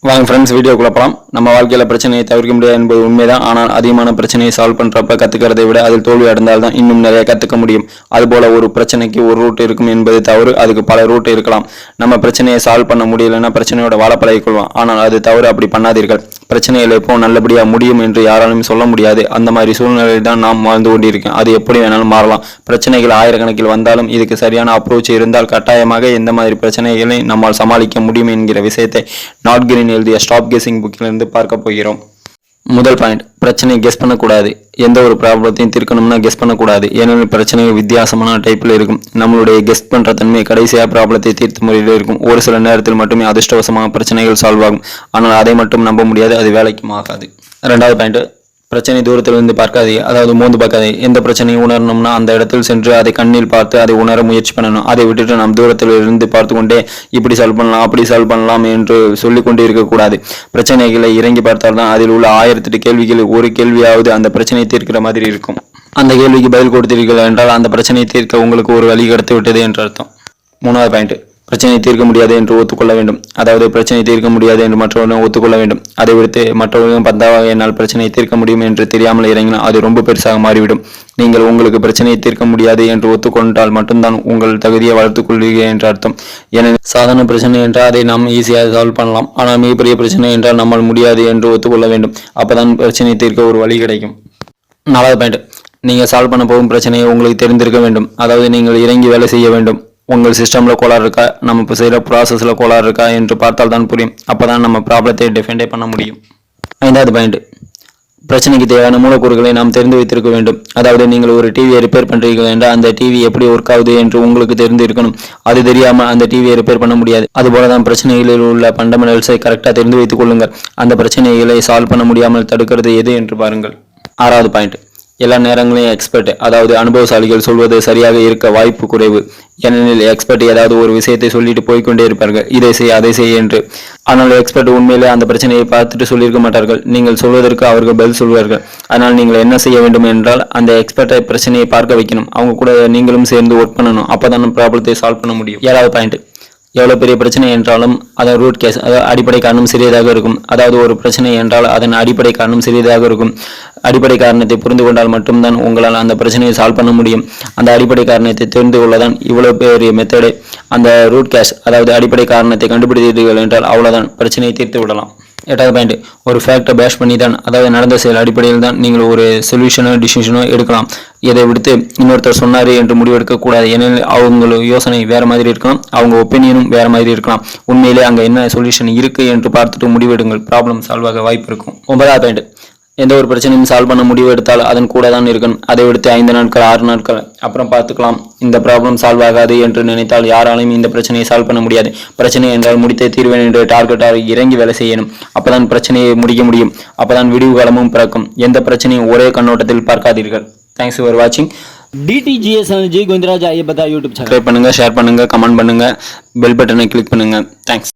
வாங்க ஃப்ரெண்ட்ஸ், வீடியோக்குள்ள போகலாம். நம்ம வாழ்க்கையில பிரச்சனையை தவிர்க்க முடியாது என்பது உண்மைதான். ஆனால் அதிகமான பிரச்சனையை சால்வ் பண்றப்ப கத்துக்கிறதை விட அதில் தோல்வி அடைந்தால் தான் இன்னும் நிறைய கத்துக்க முடியும். அதுபோல ஒரு பிரச்சனைக்கு ஒரு ரூட் இருக்கும் என்பது தவறு. அதுக்கு பல ரூட் இருக்கலாம். நம்ம பிரச்சனையை சால்வ் பண்ண முடியலன்னா பிரச்சனையோட வாழ பழகிக்கொள்வோம். ஆனால் அது தவறு. அப்படி பண்ணாதீர்கள். பிரச்சனைகள் எப்போ நல்லபடியா முடியும் என்று யாராலும் சொல்ல முடியாது. அந்த மாதிரி சூழ்நிலையில் தான் நாம் வாழ்ந்து கொண்டிருக்கோம். அது எப்படி வேணாலும் மாறலாம். பிரச்சனைகள் ஆயிரக்கணக்கில் வந்தாலும் இதுக்கு சரியான அப்ரோச் இருந்தால் கட்டாயமாக எந்த மாதிரி பிரச்சனைகளை நம்மால் சமாளிக்க முடியும் என்கிற விஷயத்தை நாட் கிரீன் எழுதிய ஸ்டாப் கெஸிங் புக்கிலிருந்து பார்க்க போகிறோம். முதல் பாயிண்ட், பிரச்சனையை கெஸ் பண்ணக்கூடாது. எந்த ஒரு ப்ராப்ளத்தையும் தீர்க்கணும்னா கெஸ் பண்ணக்கூடாது. ஏனெனில் பிரச்சனைகள் வித்தியாசமான டைப்பில் இருக்கும். நம்மளுடைய கெஸ் பண்ற தன்மை கடைசியாக ப்ராப்ளத்தை தீர்த்த முறையில் இருக்கும். ஒரு சில நேரத்தில் மட்டுமே அதிர்ஷ்டவசமாக பிரச்சனைகள் சால்வ் ஆகும். ஆனால் அதை மட்டும் நம்ப முடியாது, அது வேலைக்கும் ஆகாது. ரெண்டாவது பாயிண்ட், பிரச்சனை தூரத்திலிருந்து பார்க்காதே, அதாவது மோந்து பார்க்காதே. எந்த பிரச்சனையை உணரணும்னா அந்த இடத்தில் சென்று அதை கண்ணில் பார்த்து அதை உணர முயற்சி பண்ணணும். அதை விட்டுட்டு நாம் தூரத்தில் இருந்து பார்த்து கொண்டே இப்படி சால்வ் பண்ணலாம் அப்படி சால்வ் பண்ணலாம் என்று சொல்லிக் கொண்டே இருக்கக்கூடாது. பிரச்சனைகளை இறங்கி பார்த்தால்தான் அதில் உள்ள 1008 கேள்விகள் ஒரு கேள்வியாவது அந்த பிரச்சனையை தீர்க்கிற மாதிரி இருக்கும். அந்த கேள்விக்கு பதில் கொடுத்தீர்கள் என்றால் அந்த பிரச்சனையை தீர்க்க உங்களுக்கு ஒரு வழி கிடைத்து விட்டது என்று அர்த்தம். மூணாவது பாயிண்ட், பிரச்சனை தீர்க்க முடியாது என்று ஒத்துக்கொள்ள வேண்டும். அதாவது பிரச்சனை தீர்க்க முடியாது என்று மற்றவர்களும் ஒத்துக்கொள்ள வேண்டும். அதை விடுத்து மற்றவர்களும் பந்தாவாக என்னால் பிரச்சனையை தீர்க்க முடியும் என்று தெரியாமல் இறங்கினால் அது ரொம்ப பெருசாக மாறிவிடும். நீங்கள் உங்களுக்கு பிரச்சனையை தீர்க்க முடியாது என்று ஒத்துக்கொண்டால் மட்டும்தான் உங்கள் தகுதியை வளர்த்துக் கொள்வீர்கள் என்று அர்த்தம். எனவே சாதாரண பிரச்சனை என்றால் அதை நாம் ஈஸியாக சால்வ் பண்ணலாம். ஆனால் மிகப்பெரிய பிரச்சனை என்றால் நம்மால் முடியாது என்று ஒத்துக்கொள்ள வேண்டும். அப்பதான் பிரச்சனையை தீர்க்க ஒரு வழி கிடைக்கும். நாலாவது பாயிண்ட், நீங்கள் சால்வ் பண்ண போகும் பிரச்சனையை உங்களுக்கு தெரிந்திருக்க வேண்டும். அதாவது நீங்கள் இறங்கி வேலை செய்ய வேண்டும். உங்கள் சிஸ்டம்ல கோளாறு இருக்கா, நம்ம இப்போ செய்கிற ப்ராசஸ்ல கோளாறு இருக்கா என்று பார்த்தால் தான் புரியும். அப்போதான் நம்ம ப்ராப்ளத்தை டிஃபெண்டே பண்ண முடியும். ஐந்தாவது பாயிண்ட், பிரச்சனைக்கு தேவையான மூலக்கூறுகளை நாம் தெரிந்து வைத்திருக்க வேண்டும். அதாவது நீங்கள் ஒரு டிவியை ரிப்பேர் பண்றீர்கள் என்றால் அந்த டிவி எப்படி ஒர்க் ஆகுது என்று உங்களுக்கு தெரிந்து இருக்கணும். அது தெரியாமல் அந்த டிவியை ரிப்பேர் பண்ண முடியாது. அதுபோலதான் பிரச்சனைகளில் உள்ள ஃபண்டமெண்டல்ஸை கரெக்டாக தெரிந்து வைத்துக் கொள்ளுங்கள். அந்த பிரச்சனைகளை சால்வ் பண்ண முடியாமல் தடுக்கிறது எது என்று பாருங்கள். ஆறாவது பாயிண்ட், எல்லா நேரங்களையும் எக்ஸ்பர்ட், அதாவது அனுபவசாலிகள் சொல்வது சரியாக இருக்க வாய்ப்பு குறைவு. ஏனெனில் எக்ஸ்பர்ட் ஏதாவது ஒரு விஷயத்தை சொல்லிட்டு போய்கொண்டே இருப்பார்கள், இதை செய் அதை செய் என்று. ஆனால் எக்ஸ்பர்ட் உண்மையிலே அந்த பிரச்சனையை பார்த்துட்டு சொல்லியிருக்க மாட்டார்கள். நீங்கள் சொல்வதற்கு அவர்கள் பதில் சொல்வார்கள். அதனால் நீங்கள் என்ன செய்ய வேண்டும் என்றால் அந்த எக்ஸ்பர்ட்டை பிரச்சனையை பார்க்க வைக்கணும். அவங்க கூட நீங்களும் சேர்ந்து ஒர்க் பண்ணணும். அப்போதான் ப்ராப்ளத்தை சால்வ் பண்ண முடியும். ஏழாவது பாயிண்ட், எவ்வளவு பெரிய பிரச்சனை என்றாலும் அதன் ரூட் கேஸ், அதாவது அடிப்படை காரணம் சிறியதாக இருக்கும். அதாவது ஒரு பிரச்சனை என்றால் அதன் அடிப்படை காரணம் சிறியதாக இருக்கும். அடிப்படை காரணத்தை புரிந்து கொண்டால் மட்டும்தான் உங்களால் அந்த பிரச்சனையை சால்வ் பண்ண முடியும். அந்த அடிப்படை காரணத்தை தெரிந்து கொள்ளதான் இவ்வளவு பெரிய மெத்தடே. அந்த ரூட் கேஸ், அதாவது அடிப்படை காரணத்தை கண்டுபிடித்தீர்கள் என்றால் அவ்வளவுதான், பிரச்சனையை தீர்த்து விடலாம். எட்டாவது பாயிண்ட், ஒரு ஃபேக்டை பேஷ் பண்ணி தான், அதாவது நடந்த செயல் அடிப்படையில் தான் நீங்கள் ஒரு சொல்யூஷனோ டிசிஷனோ எடுக்கலாம். இதை விடுத்து இன்னொருத்தர் சொன்னாரு என்று முடிவெடுக்க கூடாது. ஏனெனில் அவங்க யோசனை வேற மாதிரி இருக்கலாம், அவங்க ஒப்பீனியனும் வேற மாதிரி இருக்கலாம். உண்மையிலே அங்க என்ன சொல்யூஷன் இருக்கு என்று பார்த்துட்டு முடிவெடுங்கள். ப்ராப்ளம் சால்வ் ஆக வாய்ப்பு இருக்கும். 9வது பாயிண்ட், எந்த ஒரு பிரச்சனையும் சால்வ் பண்ண முடிவு எடுத்தால் அதன் கூட தான் இருக்கணும். அதை விடுத்து 5 நாட்கள் 6 நாட்கள் அப்புறம் பார்த்துக்கலாம், இந்த ப்ராப்ளம் சால்வ் ஆகாது என்று நினைத்தால் யாராலையும் இந்த பிரச்சனையை சால்வ் பண்ண முடியாது. பிரச்சனை என்றால் முடித்தே தீர்வேன் என்று டார்கெட்டாக இறங்கி வேலை செய்யணும். அப்பதான் பிரச்சனையை முடிக்க முடியும். அப்பதான் விடிவு காலமும் பிறக்கும். எந்த பிரச்சனையும் ஒரே கண்ணோட்டத்தில் பார்க்காதீர்கள். தேங்க்ஸ் ஃபார் வாட்சிங். DTGS जी गोविंदराज आइए बता यूट्यूब சப்ஸ்கிரைப் பண்ணுங்க, ஷேர் பண்ணுங்க, கமெண்ட் பண்ணுங்க, பெல் பட்டனை கிளிக் பண்ணுங்க. தேங்க்ஸ்.